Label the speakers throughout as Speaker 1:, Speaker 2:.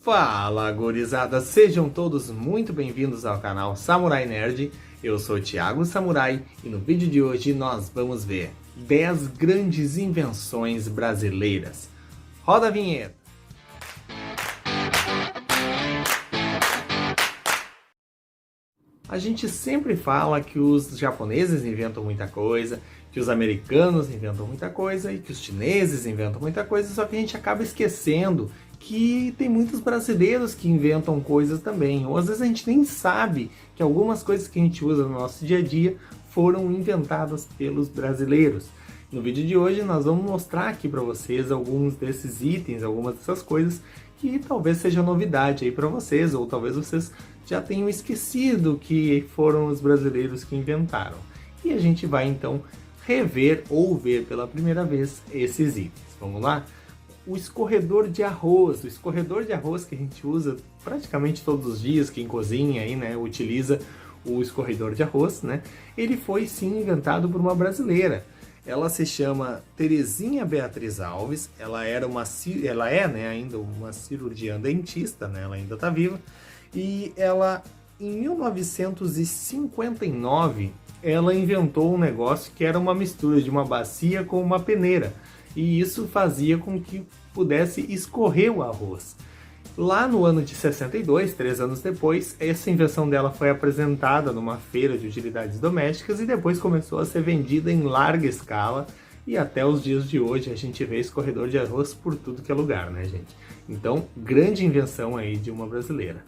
Speaker 1: Fala, gurizada! Sejam todos muito bem-vindos ao canal Samurai Nerd. Eu sou o Thiago Samurai e no vídeo de hoje nós vamos ver 10 grandes invenções brasileiras. Roda a vinheta! A gente sempre fala que os japoneses inventam muita coisa, que os americanos inventam muita coisa e que os chineses inventam muita coisa, só que a gente acaba esquecendo que tem muitos brasileiros que inventam coisas também, ou às vezes a gente nem sabe que algumas coisas que a gente usa no nosso dia a dia foram inventadas pelos brasileiros. No vídeo de hoje nós vamos mostrar aqui para vocês alguns desses itens, algumas dessas coisas que talvez seja novidade aí para vocês, ou talvez vocês já tenham esquecido que foram os brasileiros que inventaram. E a gente vai então rever ou ver pela primeira vez esses itens. Vamos lá? O escorredor de arroz. O escorredor de arroz que a gente usa praticamente todos os dias, quem cozinha aí, né, utiliza o escorredor de arroz, né? Ele foi sim inventado por uma brasileira. Ela se chama Terezinha Beatriz Alves. Ela é, né, ainda uma cirurgiã dentista, né? Ela ainda está viva. E ela, em 1959, ela inventou um negócio que era uma mistura de uma bacia com uma peneira. E isso fazia com que pudesse escorrer o arroz. Lá no ano de 62, 3 anos depois, essa invenção dela foi apresentada numa feira de utilidades domésticas e depois começou a ser vendida em larga escala. E até os dias de hoje a gente vê escorredor de arroz por tudo que é lugar, né, gente? Então, grande invenção aí de uma brasileira.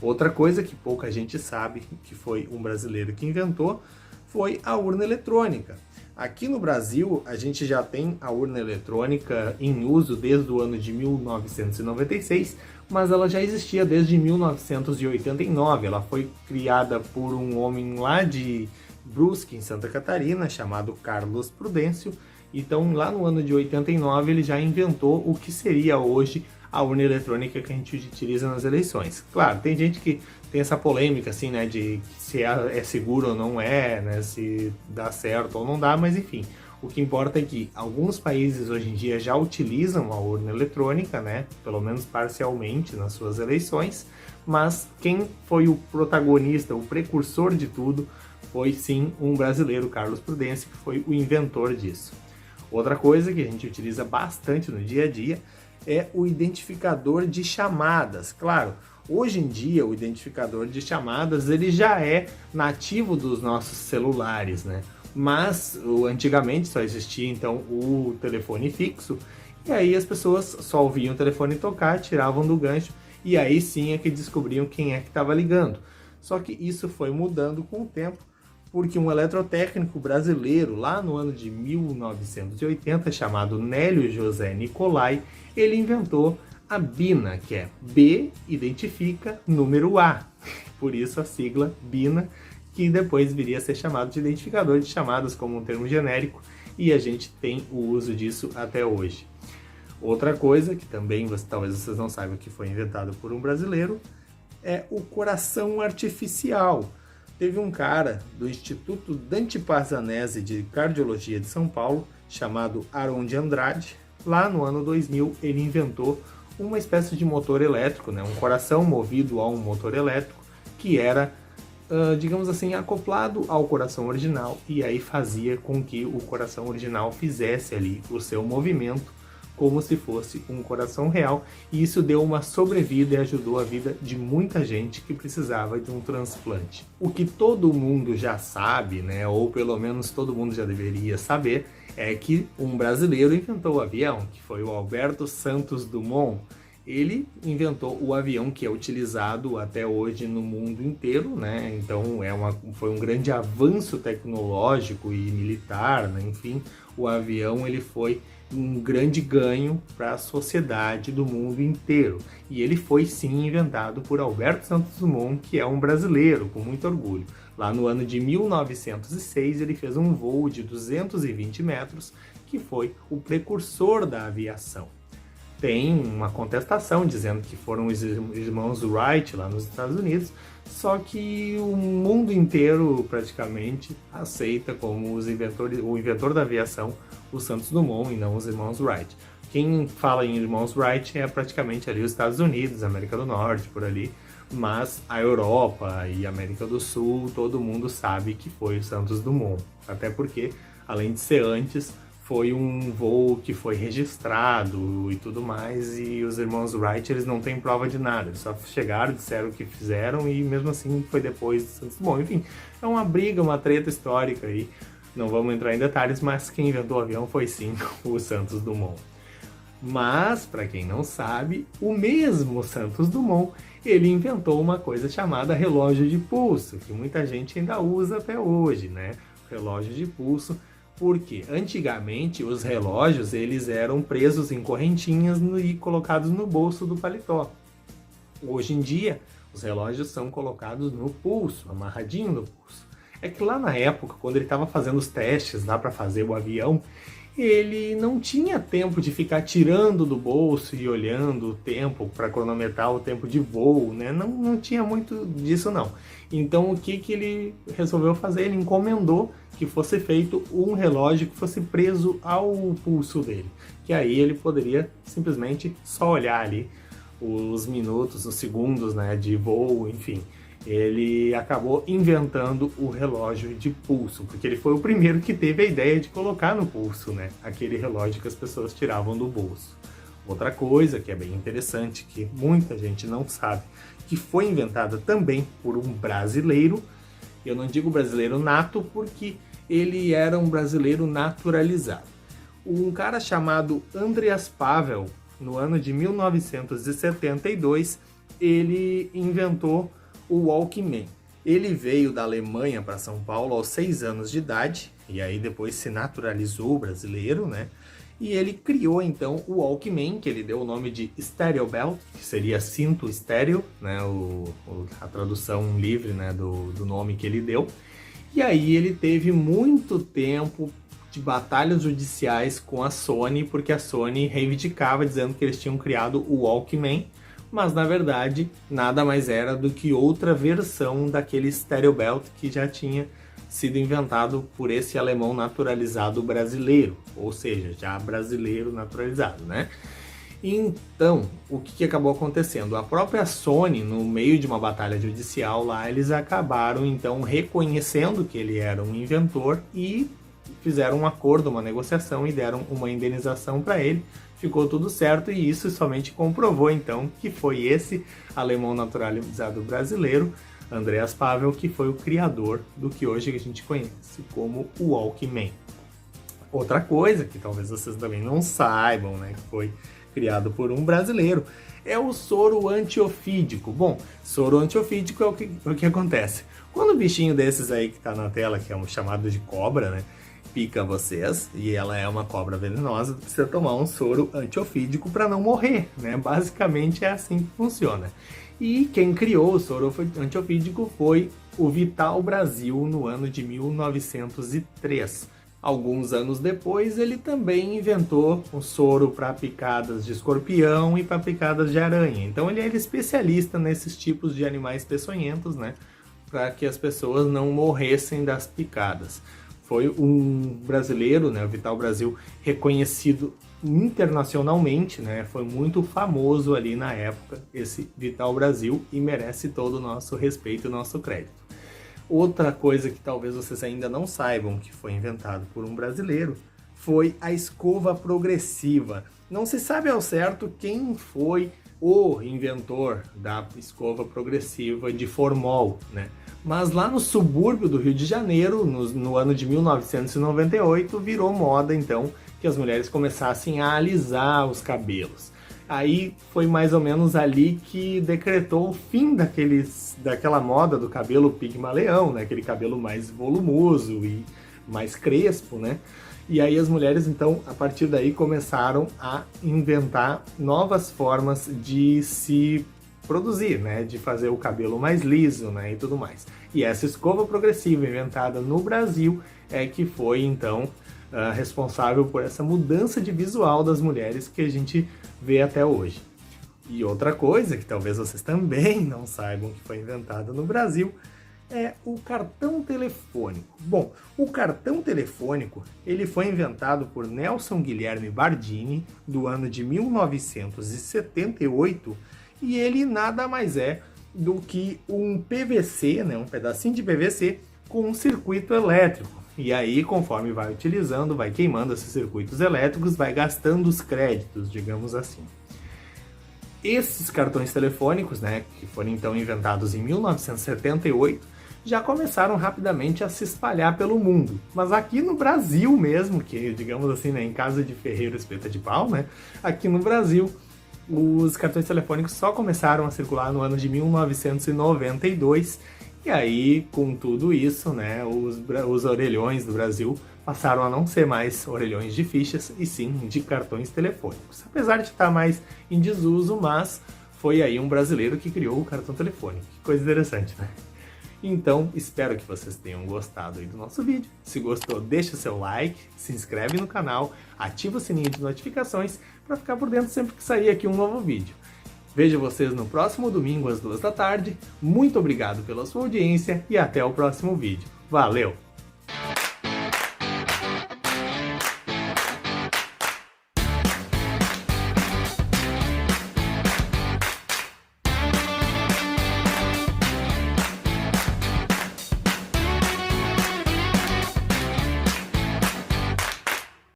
Speaker 1: Outra coisa que pouca gente sabe, que foi um brasileiro que inventou, foi a urna eletrônica. Aqui no Brasil, a gente já tem a urna eletrônica em uso desde o ano de 1996, mas ela já existia desde 1989. Ela foi criada por um homem lá de Brusque, em Santa Catarina, chamado Carlos Prudêncio. Então, lá no ano de 89, ele já inventou o que seria hoje a urna eletrônica que a gente utiliza nas eleições. Claro, tem gente que tem essa polêmica, assim, né, de se é seguro ou não é, né, se dá certo ou não dá, mas enfim, o que importa é que alguns países hoje em dia já utilizam a urna eletrônica, né, pelo menos parcialmente nas suas eleições, mas quem foi o protagonista, o precursor de tudo, foi sim um brasileiro, Carlos Prudêncio, que foi o inventor disso. Outra coisa que a gente utiliza bastante no dia a dia é o identificador de chamadas. Claro, hoje em dia o identificador de chamadas ele já é nativo dos nossos celulares, né? Mas antigamente só existia então o telefone fixo e aí as pessoas só ouviam o telefone tocar, tiravam do gancho e aí sim é que descobriam quem é que estava ligando. Só que isso foi mudando com o tempo, porque um eletrotécnico brasileiro, lá no ano de 1980, chamado Nélio José Nicolai, ele inventou a BINA, que é B identifica número A. Por isso a sigla BINA, que depois viria a ser chamado de identificador de chamadas como um termo genérico, e a gente tem o uso disso até hoje. Outra coisa, que também talvez vocês não saibam que foi inventado por um brasileiro, é o coração artificial. Teve um cara do Instituto Dante Pazzanese de Cardiologia de São Paulo, chamado Aron de Andrade. Lá no ano 2000, ele inventou uma espécie de motor elétrico, né? Um coração movido a um motor elétrico, que era, digamos assim, acoplado ao coração original, e aí fazia com que o coração original fizesse ali o seu movimento, como se fosse um coração real, e isso deu uma sobrevida e ajudou a vida de muita gente que precisava de um transplante. O que todo mundo já sabe, né, ou pelo menos todo mundo já deveria saber, é que um brasileiro inventou o avião, que foi o Alberto Santos Dumont. Ele inventou o avião que é utilizado até hoje no mundo inteiro, né? Então foi um grande avanço tecnológico e militar, né? Enfim, o avião ele foi um grande ganho para a sociedade do mundo inteiro. E ele foi sim inventado por Alberto Santos Dumont, que é um brasileiro, com muito orgulho. Lá no ano de 1906 ele fez um voo de 220 metros, que foi o precursor da aviação. Tem uma contestação dizendo que foram os irmãos Wright lá nos Estados Unidos, só que o mundo inteiro praticamente aceita como o inventor da aviação o Santos Dumont e não os irmãos Wright. Quem fala em irmãos Wright é praticamente ali os Estados Unidos, América do Norte, por ali, mas a Europa e a América do Sul, todo mundo sabe que foi o Santos Dumont, até porque, além de ser antes, foi um voo que foi registrado e tudo mais, e os irmãos Wright, eles não têm prova de nada, eles só chegaram, disseram o que fizeram, e mesmo assim foi depois do Santos Dumont. Enfim, é uma briga, uma treta histórica aí, não vamos entrar em detalhes, mas quem inventou o avião foi sim o Santos Dumont. Mas, para quem não sabe, o mesmo Santos Dumont, ele inventou uma coisa chamada relógio de pulso, que muita gente ainda usa até hoje, né? Relógio de pulso, porque antigamente os relógios eles eram presos em correntinhas e colocados no bolso do paletó. Hoje em dia, os relógios são colocados no pulso, amarradinho no pulso. É que lá na época, quando ele estava fazendo os testes lá para fazer o avião, ele não tinha tempo de ficar tirando do bolso e olhando o tempo para cronometrar o tempo de voo, né? Não tinha muito disso não. Então o que ele resolveu fazer? Ele encomendou que fosse feito um relógio que fosse preso ao pulso dele, que aí ele poderia simplesmente só olhar ali os minutos, os segundos, né, de voo, enfim. Ele acabou inventando o relógio de pulso, porque ele foi o primeiro que teve a ideia de colocar no pulso, né? Aquele relógio que as pessoas tiravam do bolso. Outra coisa que é bem interessante, que muita gente não sabe, que foi inventada também por um brasileiro. Eu não digo brasileiro nato, porque ele era um brasileiro naturalizado. Um cara chamado Andreas Pavel, no ano de 1972, ele inventou o Walkman. Ele veio da Alemanha para São Paulo aos 6 anos de idade, e aí depois se naturalizou brasileiro, né? E ele criou então o Walkman, que ele deu o nome de Stereo Belt, que seria cinto estéreo, né? A tradução livre, né, do nome que ele deu. E aí ele teve muito tempo de batalhas judiciais com a Sony, porque a Sony reivindicava dizendo que eles tinham criado o Walkman, mas na verdade nada mais era do que outra versão daquele Stereo Belt que já tinha sido inventado por esse alemão naturalizado brasileiro, ou seja, já brasileiro naturalizado, né? Então, o que acabou acontecendo? A própria Sony, no meio de uma batalha judicial lá, eles acabaram então reconhecendo que ele era um inventor e fizeram um acordo, uma negociação e deram uma indenização para ele. Ficou tudo certo e isso somente comprovou então que foi esse alemão naturalizado brasileiro, Andreas Pavel, que foi o criador do que hoje a gente conhece como o Walkman. Outra coisa que talvez vocês também não saibam, né, que foi criado por um brasileiro, é o soro antiofídico. Bom, soro antiofídico é o que acontece. Quando um bichinho desses aí que está na tela, que é um chamado de cobra, né, pica vocês, e ela é uma cobra venenosa, precisa tomar um soro antiofídico para não morrer, né? Basicamente é assim que funciona. E quem criou o soro antiofídico foi o Vital Brasil no ano de 1903. Alguns anos depois, ele também inventou um soro para picadas de escorpião e para picadas de aranha. Então ele era especialista nesses tipos de animais peçonhentos, né? Para que as pessoas não morressem das picadas. Foi um brasileiro, né, o Vital Brasil, reconhecido internacionalmente, né, foi muito famoso ali na época, esse Vital Brasil, e merece todo o nosso respeito e o nosso crédito. Outra coisa que talvez vocês ainda não saibam que foi inventado por um brasileiro foi a escova progressiva. Não se sabe ao certo quem foi o inventor da escova progressiva de formol, né? Mas lá no subúrbio do Rio de Janeiro, no ano de 1998, virou moda então que as mulheres começassem a alisar os cabelos. Aí foi mais ou menos ali que decretou o fim daquela moda do cabelo pigmaleão, né? Aquele cabelo mais volumoso e mais crespo, né? E aí as mulheres então, a partir daí, começaram a inventar novas formas de se produzir, né, de fazer o cabelo mais liso, né, e tudo mais. E essa escova progressiva inventada no Brasil é que foi então responsável por essa mudança de visual das mulheres que a gente vê até hoje. E outra coisa que talvez vocês também não saibam que foi inventada no Brasil é o cartão telefônico. Bom, o cartão telefônico ele foi inventado por Nelson Guilherme Bardini, do ano de 1978, e ele nada mais é do que um PVC, né, um pedacinho de PVC com um circuito elétrico. E aí, conforme vai utilizando, vai queimando esses circuitos elétricos, vai gastando os créditos, digamos assim. Esses cartões telefônicos, né, que foram então inventados em 1978, já começaram rapidamente a se espalhar pelo mundo. Mas aqui no Brasil mesmo, que digamos assim, né, em casa de ferreiro espeta de pau, né, aqui no Brasil, os cartões telefônicos só começaram a circular no ano de 1992. E aí, com tudo isso, né, os orelhões do Brasil passaram a não ser mais orelhões de fichas, e sim de cartões telefônicos. Apesar de estar mais em desuso, mas foi aí um brasileiro que criou o cartão telefônico. Que coisa interessante, né? Então, espero que vocês tenham gostado aí do nosso vídeo. Se gostou, deixa o seu like, se inscreve no canal, ativa o sininho de notificações para ficar por dentro sempre que sair aqui um novo vídeo. Vejo vocês no próximo domingo às 2 da tarde. Muito obrigado pela sua audiência e até o próximo vídeo. Valeu!